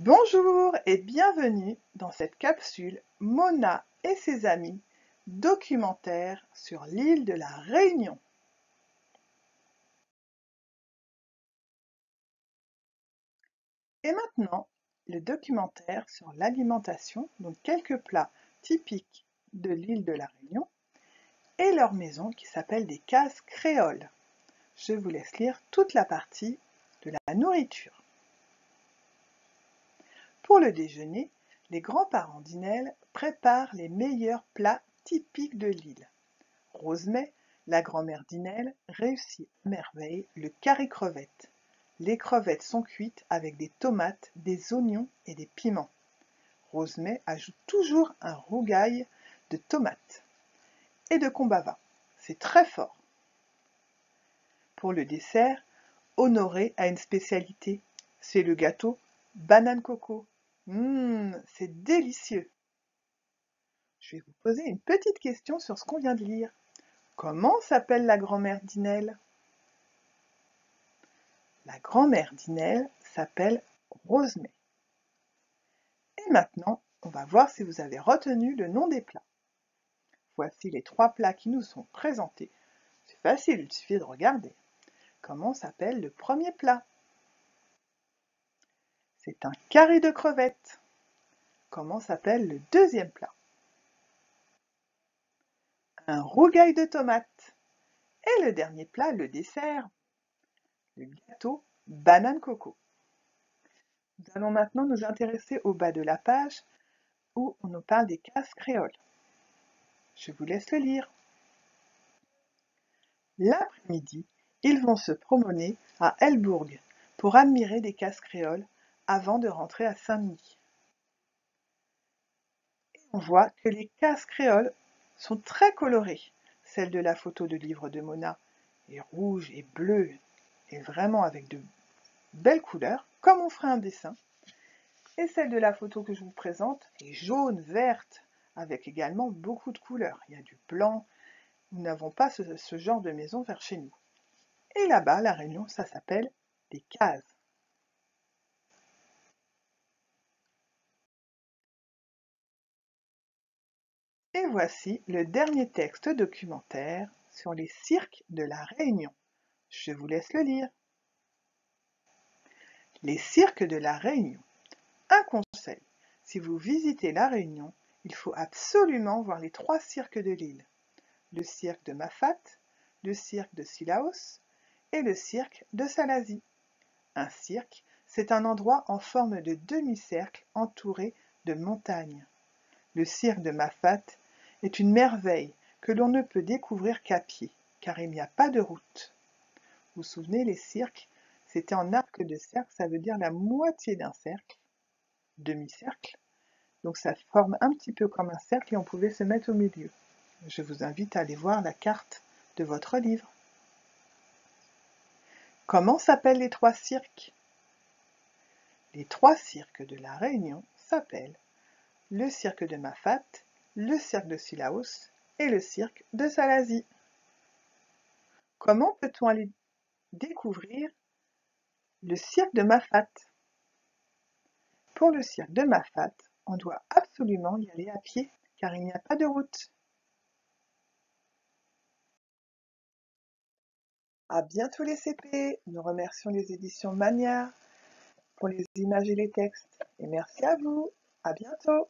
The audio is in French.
Bonjour et bienvenue dans cette capsule Mona et ses amis, documentaire sur l'île de la Réunion. Et maintenant, le documentaire sur l'alimentation, donc quelques plats typiques de l'île de la Réunion et leur maison qui s'appelle des cases créoles. Je vous laisse lire toute la partie de la nourriture. Pour le déjeuner, les grands-parents d'Inel préparent les meilleurs plats typiques de l'île. Rosemay, la grand-mère d'Inel, réussit à merveille le curry-crevette. Les crevettes sont cuites avec des tomates, des oignons et des piments. Rosemay ajoute toujours un rougail de tomates et de combava. C'est très fort. Pour le dessert, Honoré a une spécialité. C'est le gâteau banane coco. C'est délicieux. Je vais vous poser une petite question sur ce qu'on vient de lire. Comment s'appelle la grand-mère d'Inel? La grand-mère d'Inel s'appelle Rosemay. Et maintenant, on va voir si vous avez retenu le nom des plats. Voici les 3 plats qui nous sont présentés. C'est facile, il suffit de regarder. Comment s'appelle le premier plat? C'est un curry de crevettes. Comment s'appelle le deuxième plat? Un rougail de tomates. Et le dernier plat, le dessert, le gâteau banane coco. Nous allons maintenant nous intéresser au bas de la page où on nous parle des cases créoles. Je vous laisse le lire. L'après-midi, ils vont se promener à Elbourg pour admirer des cases créoles avant de rentrer à Saint-Denis. On voit que les cases créoles sont très colorées. Celle de la photo de livre de Mona est rouge et bleue et vraiment avec de belles couleurs, comme on ferait un dessin. Et celle de la photo que je vous présente est jaune, verte, avec également beaucoup de couleurs. Il y a du blanc. Nous n'avons pas ce genre de maison vers chez nous. Et là-bas, la Réunion, ça s'appelle des cases. Et voici le dernier texte documentaire sur les cirques de la Réunion. Je vous laisse le lire. Les cirques de la Réunion. Un conseil, si vous visitez la Réunion, il faut absolument voir les 3 cirques de l'île. Le cirque de Mafat, le cirque de Sillaos et le cirque de Salazie. Un cirque, c'est un endroit en forme de demi-cercle entouré de montagnes. Le cirque de Mafat est une merveille que l'on ne peut découvrir qu'à pied, car il n'y a pas de route. Vous vous souvenez, les cirques, c'était en arc de cercle, ça veut dire la moitié d'un cercle, demi-cercle. Donc ça forme un petit peu comme un cercle et on pouvait se mettre au milieu. Je vous invite à aller voir la carte de votre livre. Comment s'appellent les 3 cirques? Les 3 cirques de la Réunion s'appellent le cirque de Mafat, le cirque de Sillaos et le cirque de Salazie. Comment peut-on aller découvrir le cirque de Mafat? Pour le cirque de Mafat, on doit absolument y aller à pied car il n'y a pas de route. À bientôt les CP, nous remercions les éditions Mania pour les images et les textes. Et merci à vous, à bientôt.